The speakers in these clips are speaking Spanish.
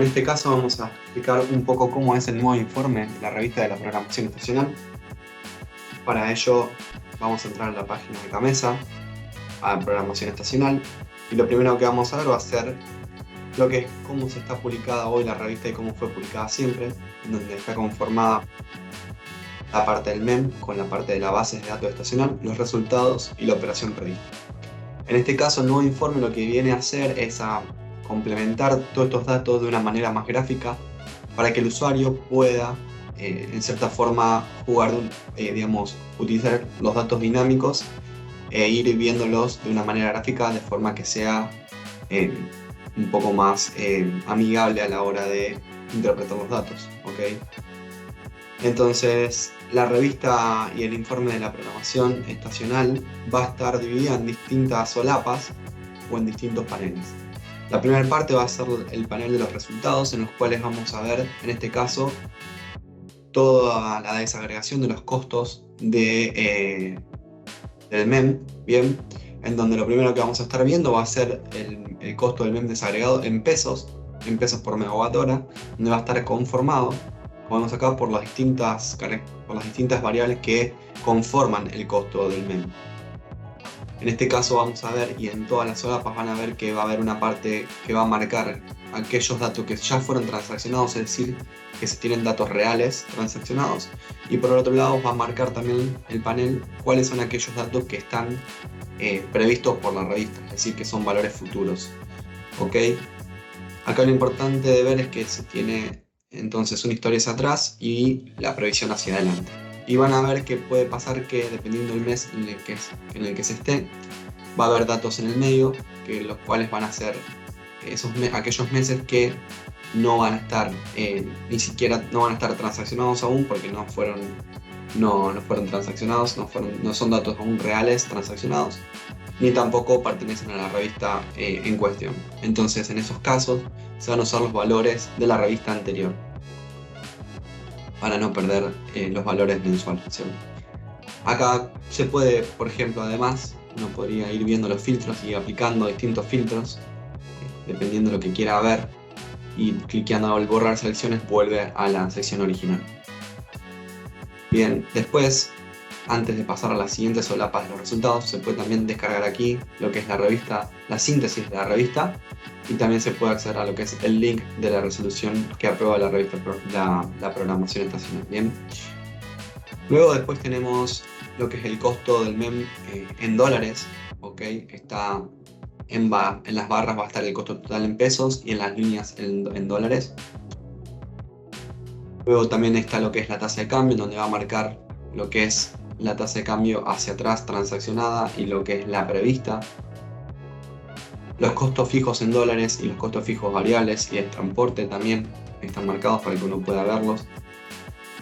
en este caso vamos a explicar un poco cómo es el nuevo informe de la revista de la programación estacional. Para ello vamos a entrar a la página de Gamesa, a programación estacional, y lo primero que vamos a ver va a ser lo que es cómo se está publicada hoy la revista y cómo fue publicada siempre, donde está conformada la parte del MEM con la parte de la base de datos estacional, los resultados y la operación prevista. En este caso, el nuevo informe lo que viene a hacer es a complementar todos estos datos de una manera más gráfica para que el usuario pueda, en cierta forma, jugar, digamos, utilizar los datos dinámicos e ir viéndolos de una manera gráfica de forma que sea un poco más amigable a la hora de interpretar los datos, ¿ok? Entonces, la revista y el informe de la programación estacional va a estar dividida en distintas solapas o en distintos paneles. La primera parte va a ser el panel de los resultados, en los cuales vamos a ver, en este caso, toda la desagregación de los costos del MEM, ¿bien? En donde lo primero que vamos a estar viendo va a ser el costo del MEM desagregado en pesos por megawatt hora, donde va a estar conformado, como vemos acá, por las distintas variables que conforman el costo del MEM. En este caso vamos a ver, y en todas las solapas van a ver que va a haber una parte que va a marcar aquellos datos que ya fueron transaccionados, es decir, que se tienen datos reales transaccionados, y por el otro lado va a marcar también el panel cuáles son aquellos datos que están previstos por la revista, es decir, que son valores futuros. ¿Ok? Acá lo importante de ver es que se tiene entonces una historia hacia atrás y la previsión hacia adelante. Y van a ver que puede pasar que dependiendo del mes en el que se esté, va a haber datos en el medio, que los cuales van a ser aquellos meses que no van a estar ni siquiera no van a estar transaccionados aún porque no fueron transaccionados, no son datos aún reales transaccionados, ni tampoco pertenecen a la revista en cuestión. Entonces, en esos casos se van a usar los valores de la revista anterior para no perder los valores mensuales, ¿cierto? Acá se puede, por ejemplo, además, uno podría ir viendo los filtros y aplicando distintos filtros dependiendo de lo que quiera ver, y cliqueando al borrar selecciones vuelve a la sección original. Bien, después, antes de pasar a las siguientes solapas de los resultados, se puede también descargar aquí lo que es la revista, la síntesis de la revista, y también se puede acceder a lo que es el link de la resolución que aprueba la revista, la programación estacional. Bien. Luego después tenemos lo que es el costo del MEM en dólares, ¿ok? Está en las barras va a estar el costo total en pesos y en las líneas en dólares. Luego también está lo que es la tasa de cambio, donde va a marcar lo que es la tasa de cambio hacia atrás transaccionada y lo que es la prevista. Los costos fijos en dólares y los costos fijos variables y el transporte también están marcados para que uno pueda verlos.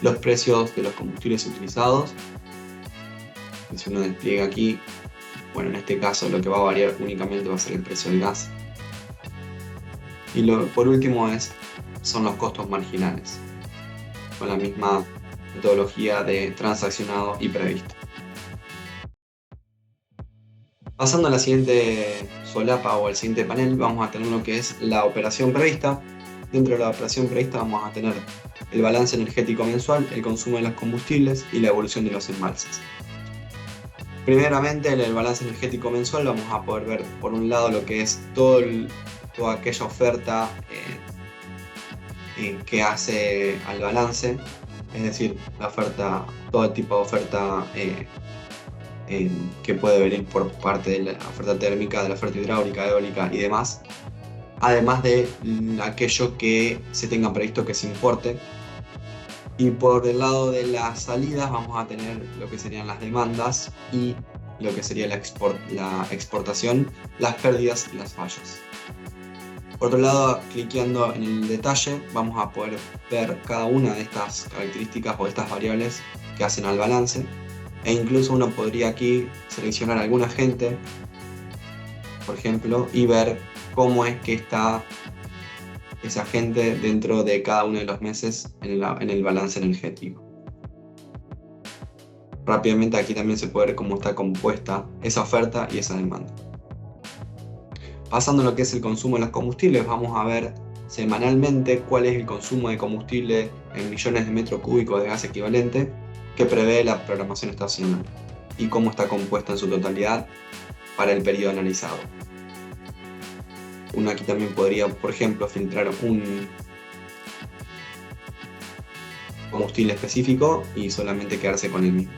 Los precios de los combustibles utilizados. Si uno despliega aquí, bueno, en este caso lo que va a variar únicamente va a ser el precio del gas. Y por último son los costos marginales, con la misma metodología de transaccionado y previsto. Pasando a la siguiente solapa o al siguiente panel, vamos a tener lo que es la operación prevista. Dentro de la operación prevista vamos a tener el balance energético mensual, el consumo de los combustibles y la evolución de los embalses. Primeramente, en el balance energético mensual vamos a poder ver por un lado lo que es toda aquella oferta que hace al balance, es decir, todo tipo de oferta que puede venir por parte de la oferta térmica, de la oferta hidráulica, eólica y demás, además de aquello que se tenga previsto que se importe. Y por el lado de las salidas vamos a tener lo que serían las demandas y lo que sería la exportación, las pérdidas y las fallas. Por otro lado, cliqueando en el detalle, vamos a poder ver cada una de estas características o de estas variables que hacen al balance, e incluso uno podría aquí seleccionar algún agente, por ejemplo, y ver cómo es que está ese agente dentro de cada uno de los meses en el balance energético. Rápidamente aquí también se puede ver cómo está compuesta esa oferta y esa demanda. Pasando a lo que es el consumo de los combustibles, vamos a ver semanalmente cuál es el consumo de combustible en millones de metros cúbicos de gas equivalente que prevé la programación estacional y cómo está compuesta en su totalidad para el periodo analizado. Uno aquí también podría, por ejemplo, filtrar un combustible específico y solamente quedarse con el mismo.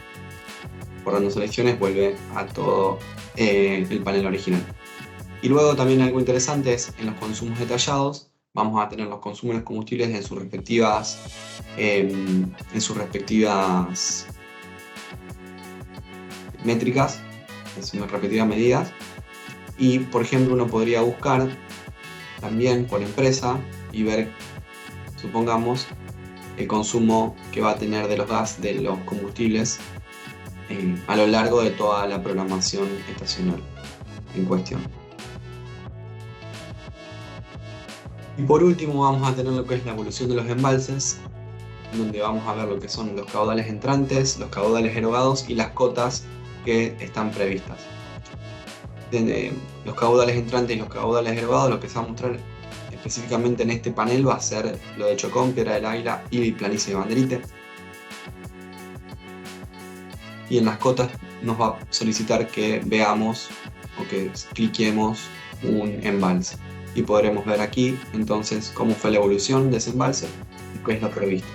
Guardando selecciones vuelve a todo el panel original. Y luego también algo interesante es en los consumos detallados vamos a tener los consumos de los combustibles en sus respectivas métricas, en sus respectivas medidas. Y por ejemplo uno podría buscar también por empresa y ver, supongamos, el consumo que va a tener de los combustibles a lo largo de toda la programación estacional en cuestión. Y por último vamos a tener lo que es la evolución de los embalses, donde vamos a ver lo que son los caudales entrantes, los caudales erogados y las cotas que están previstas. Los caudales entrantes y los caudales erogados, lo que se va a mostrar específicamente en este panel va a ser lo de Chocón, Piedra del Águila y Planicie de Banderite. Y en las cotas nos va a solicitar que veamos o que cliquemos un embalse. Y podremos ver aquí entonces cómo fue la evolución de ese embalse y qué es lo previsto.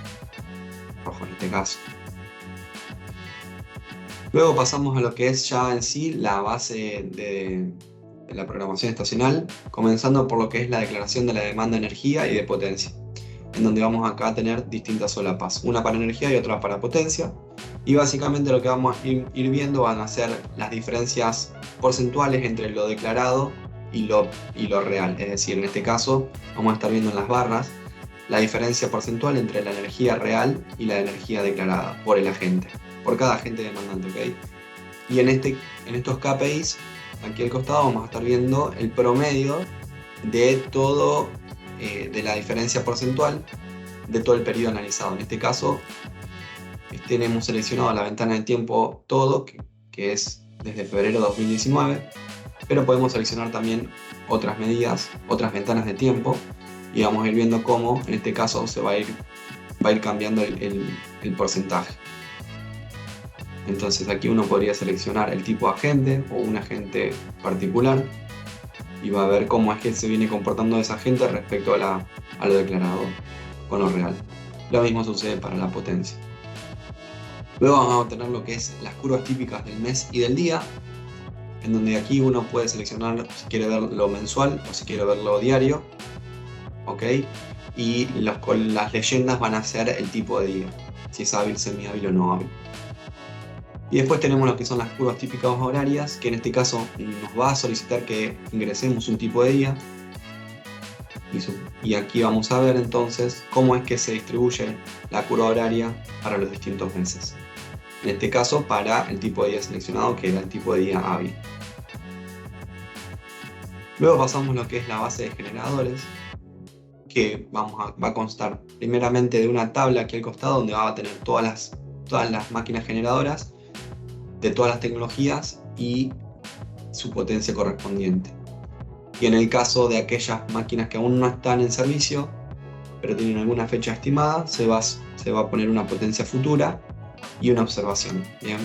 Rojo en este caso. Luego pasamos a lo que es ya en sí la base de la programación estacional, comenzando por lo que es la declaración de la demanda de energía y de potencia, en donde vamos acá a tener distintas solapas, una para energía y otra para potencia. Y básicamente lo que vamos a ir viendo van a ser las diferencias porcentuales entre lo declarado y lo real. Es decir, en este caso vamos a estar viendo en las barras la diferencia porcentual entre la energía real y la energía declarada por el agente, por cada agente demandante, ¿ok? Y en estos KPIs, aquí al costado vamos a estar viendo el promedio de todo, de la diferencia porcentual de todo el periodo analizado. En este caso tenemos seleccionado la ventana de tiempo todo, que es desde febrero de 2019, pero podemos seleccionar también otras medidas, otras ventanas de tiempo, y vamos a ir viendo cómo en este caso se va a ir cambiando el porcentaje. Entonces aquí uno podría seleccionar el tipo de agente o un agente particular y va a ver cómo es que se viene comportando ese agente respecto a lo declarado con lo real. Lo mismo sucede para la potencia. Luego vamos a tener lo que es las curvas típicas del mes y del día, en donde aquí uno puede seleccionar si quiere verlo mensual o si quiere verlo diario, ¿ok? Y las leyendas van a ser el tipo de día, si es hábil, semihábil o no hábil. Y después tenemos lo que son las curvas típicas horarias, que en este caso nos va a solicitar que ingresemos un tipo de día. Y aquí vamos a ver entonces cómo es que se distribuye la curva horaria para los distintos meses. En este caso para el tipo de día seleccionado, que era el tipo de día hábil. Luego pasamos a lo que es la base de generadores, que va a constar primeramente de una tabla aquí al costado donde va a tener todas las máquinas generadoras de todas las tecnologías y su potencia correspondiente. Y en el caso de aquellas máquinas que aún no están en servicio, pero tienen alguna fecha estimada, se va a poner una potencia futura y una observación. Bien.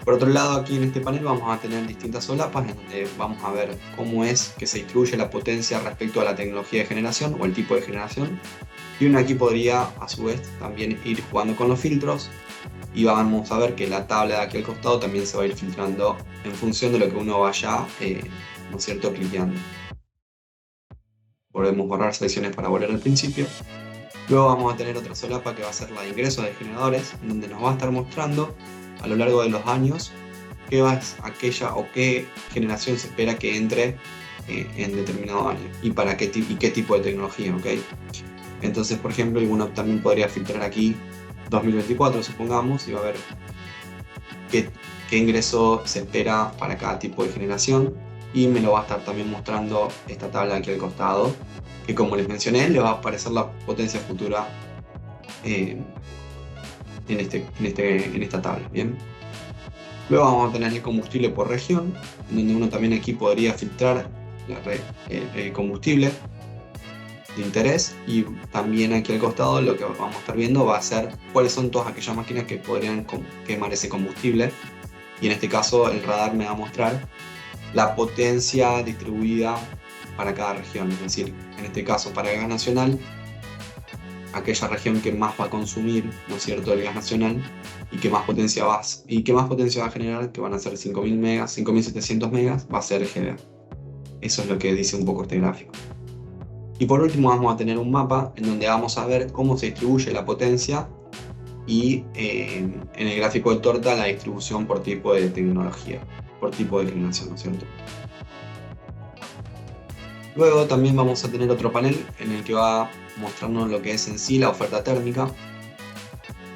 Por otro lado, aquí en este panel vamos a tener distintas solapas en donde vamos a ver cómo es que se distribuye la potencia respecto a la tecnología de generación o el tipo de generación. Y uno aquí podría, a su vez, también ir jugando con los filtros. Y vamos a ver que la tabla de aquí al costado también se va a ir filtrando en función de lo que uno vaya, ¿no es cierto?, cliqueando. Podemos borrar selecciones para volver al principio. Luego vamos a tener otra solapa que va a ser la de ingresos de generadores, donde nos va a estar mostrando a lo largo de los años qué es aquella o qué generación se espera que entre en determinado año y para qué tipo de tecnología, ¿ok? Entonces, por ejemplo, uno también podría filtrar aquí 2024, supongamos, y va a ver qué ingreso se espera para cada tipo de generación, y me lo va a estar también mostrando esta tabla aquí al costado, que como les mencioné, le va a aparecer la potencia futura en esta tabla. Bien. Luego vamos a tener el combustible por región, donde uno también aquí podría filtrar el combustible de interés, y también aquí al costado lo que vamos a estar viendo va a ser cuáles son todas aquellas máquinas que podrían quemar ese combustible, y en este caso el radar me va a mostrar la potencia distribuida para cada región, es decir, en este caso para el gas nacional, aquella región que más va a consumir, ¿no es cierto?, el gas nacional y que más potencia va a generar, que van a ser 5.000 megas, 5.700 megas, va a ser el GBA. Eso es lo que dice un poco este gráfico. Y por último vamos a tener un mapa en donde vamos a ver cómo se distribuye la potencia y en el gráfico de torta la distribución por tipo de tecnología, por tipo de declinación, ¿no es cierto? Luego también vamos a tener otro panel en el que va a mostrarnos lo que es en sí la oferta térmica.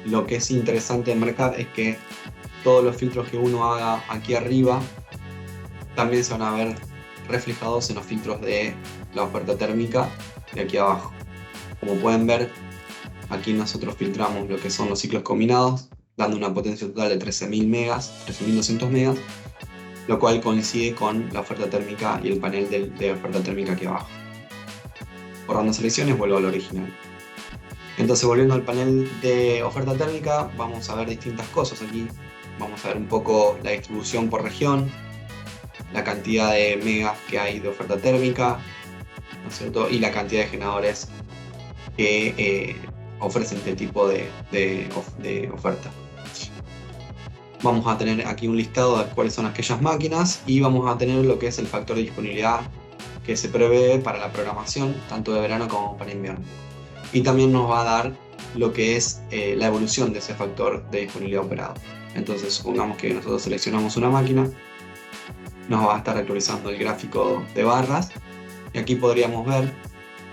Lo que es interesante de marcar es que todos los filtros que uno haga aquí arriba también se van a ver reflejados en los filtros de la oferta térmica de aquí abajo. Como pueden ver, aquí nosotros filtramos lo que son los ciclos combinados, dando una potencia total de 13.000 megas, 13.200 megas, lo cual coincide con la oferta térmica y el panel de oferta térmica aquí abajo. Borrando selecciones, vuelvo al original. Entonces, volviendo al panel de oferta térmica, vamos a ver distintas cosas aquí. Vamos a ver un poco la distribución por región, la cantidad de megas que hay de oferta térmica, ¿no es cierto?, y la cantidad de generadores que ofrecen este tipo de oferta. Vamos a tener aquí un listado de cuáles son aquellas máquinas y vamos a tener lo que es el factor de disponibilidad que se prevé para la programación, tanto de verano como para invierno. Y también nos va a dar lo que es la evolución de ese factor de disponibilidad operado. Entonces, supongamos que nosotros seleccionamos una máquina, nos va a estar actualizando el gráfico de barras, y aquí podríamos ver,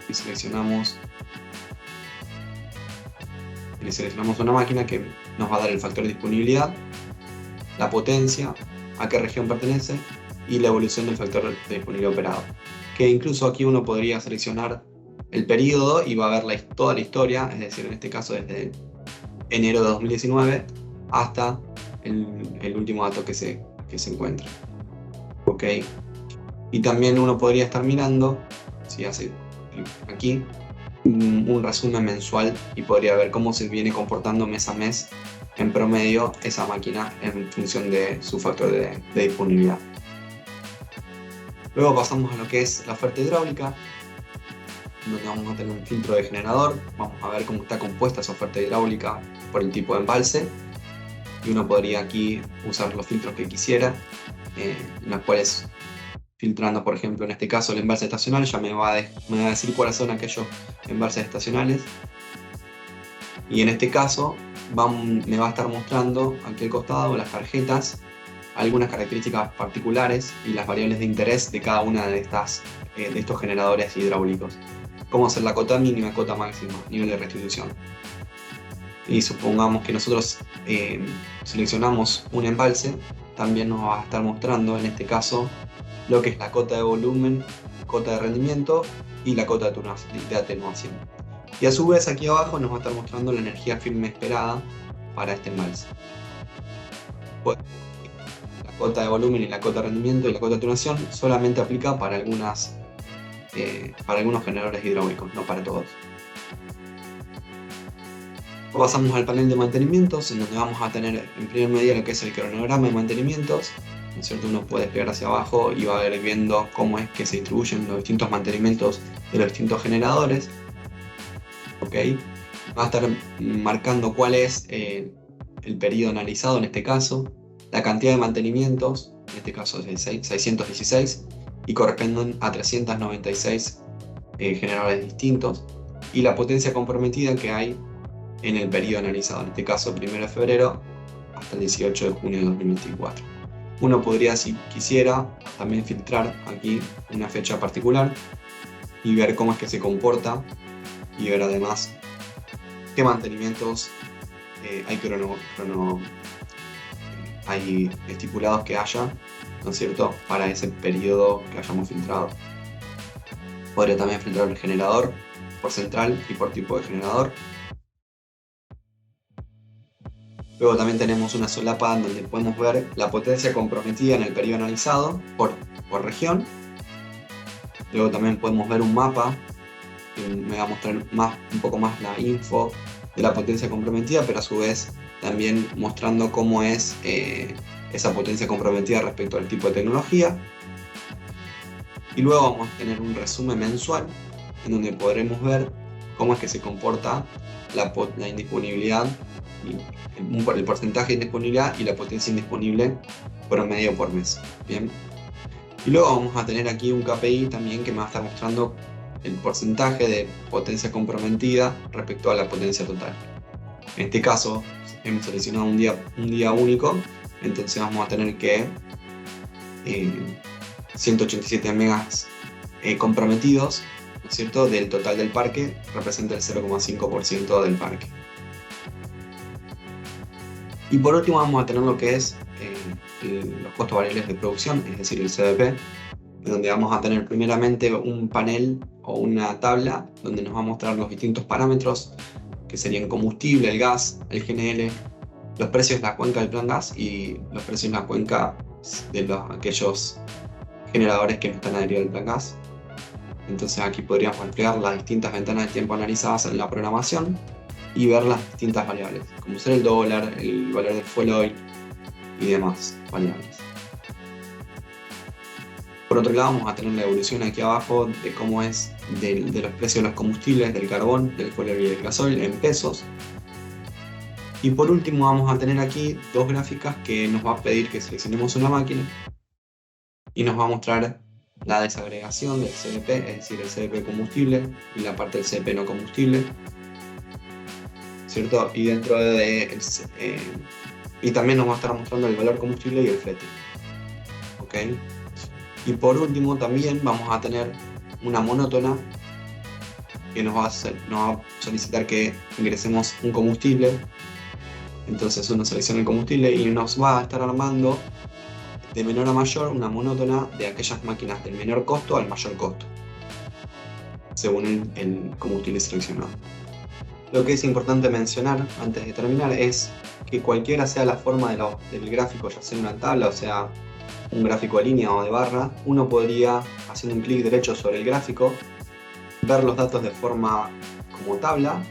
si seleccionamos una máquina, que nos va a dar el factor de disponibilidad, la potencia, a qué región pertenece y la evolución del factor de disponibilidad operado. Que incluso aquí uno podría seleccionar el periodo y va a ver toda la historia, es decir, en este caso desde enero de 2019 hasta el último dato que se encuentra. Ok. Y también uno podría estar mirando, si hace clic aquí, un resumen mensual y podría ver cómo se viene comportando mes a mes en promedio esa máquina en función de su factor de disponibilidad. Luego pasamos a lo que es la oferta hidráulica, donde vamos a tener un filtro de generador. Vamos a ver cómo está compuesta esa oferta hidráulica por el tipo de embalse, y uno podría aquí usar los filtros que quisiera, en los cuales, filtrando por ejemplo en este caso el embalse estacional, ya me va a decir cuáles son aquellos embalses estacionales, y en este caso me va a estar mostrando aquí al costado las tarjetas, algunas características particulares y las variables de interés de cada una de estos generadores hidráulicos, cómo hacer la cota mínima, cota máxima, nivel de restitución. Y supongamos que nosotros seleccionamos un embalse, también nos va a estar mostrando en este caso lo que es la cota de volumen, cota de rendimiento y la cota de atenuación. Y a su vez aquí abajo nos va a estar mostrando la energía firme esperada para este embalse. La cota de volumen y la cota de rendimiento y la cota de atenuación solamente aplica para algunos generadores hidráulicos, no para todos. Pasamos al panel de mantenimientos, en donde vamos a tener en primer medida lo que es el cronograma de mantenimientos, ¿no es cierto? Uno puede despegar hacia abajo y va a ir viendo cómo es que se distribuyen los distintos mantenimientos de los distintos generadores. ¿Okay? Va a estar marcando cuál es el periodo analizado en este caso, la cantidad de mantenimientos, en este caso es 616, y corresponden a 396 generadores distintos, y la potencia comprometida que hay en el periodo analizado, en este caso 1 de febrero hasta el 18 de junio de 2024. Uno podría, si quisiera, también filtrar aquí una fecha particular y ver cómo es que se comporta, y ver además qué mantenimientos hay estipulados que haya, ¿no es cierto?, para ese periodo que hayamos filtrado. Podría también filtrar el generador por central y por tipo de generador. Luego también tenemos una solapa donde podemos ver la potencia comprometida en el periodo analizado por región. Luego también podemos ver un mapa me va a mostrar un poco más la info de la potencia comprometida, pero a su vez también mostrando cómo es esa potencia comprometida respecto al tipo de tecnología. Y luego vamos a tener un resumen mensual en donde podremos ver cómo es que se comporta la indisponibilidad, el porcentaje de indisponibilidad y la potencia indisponible promedio por mes. Bien. Y luego vamos a tener aquí un KPI también que me va a estar mostrando el porcentaje de potencia comprometida respecto a la potencia total. En este caso hemos seleccionado un día único, entonces vamos a tener que 187 megas comprometidos, ¿no es cierto?, del total del parque, representa el 0,5% del parque. Y por último vamos a tener lo que es los costos variables de producción, es decir, el CDP, donde vamos a tener primeramente un panel o una tabla donde nos va a mostrar los distintos parámetros que serían combustible, el gas, el GNL, los precios de la cuenca del plan gas y los precios de la cuenca de aquellos generadores que no están adheridos al plan gas. Entonces aquí podríamos emplear las distintas ventanas de tiempo analizadas en la programación y ver las distintas variables, como ser el dólar, el valor del fuel oil y demás variables. Por otro lado vamos a tener la evolución aquí abajo de cómo es de los precios de los combustibles, del carbón, del fuel oil y del gasoil en pesos. Y por último vamos a tener aquí dos gráficas que nos va a pedir que seleccionemos una máquina y nos va a mostrar la desagregación del CDP, es decir, el CDP combustible y la parte del CDP no combustible, ¿cierto? Y dentro de y también nos va a estar mostrando el valor combustible y el flete, ¿ok? Y por último también vamos a tener una monótona que nos va a solicitar que ingresemos un combustible. Entonces uno selecciona el combustible y nos va a estar armando de menor a mayor una monótona de aquellas máquinas del menor costo al mayor costo, según el combustible seleccionado. Lo que es importante mencionar antes de terminar es que cualquiera sea la forma del gráfico, ya sea una tabla o sea un gráfico de línea o de barra, uno podría, haciendo un clic derecho sobre el gráfico, ver los datos de forma como tabla,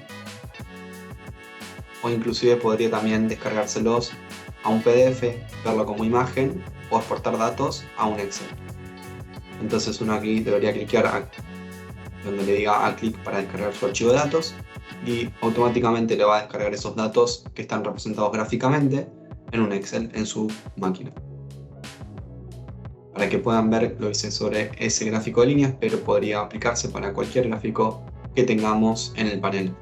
o inclusive podría también descargárselos a un PDF, verlo como imagen o exportar datos a un Excel. Entonces uno aquí debería cliquear donde le diga a clic para descargar su archivo de datos y automáticamente le va a descargar esos datos que están representados gráficamente en un Excel en su máquina. Para que puedan ver, lo hice sobre ese gráfico de líneas, pero podría aplicarse para cualquier gráfico que tengamos en el panel.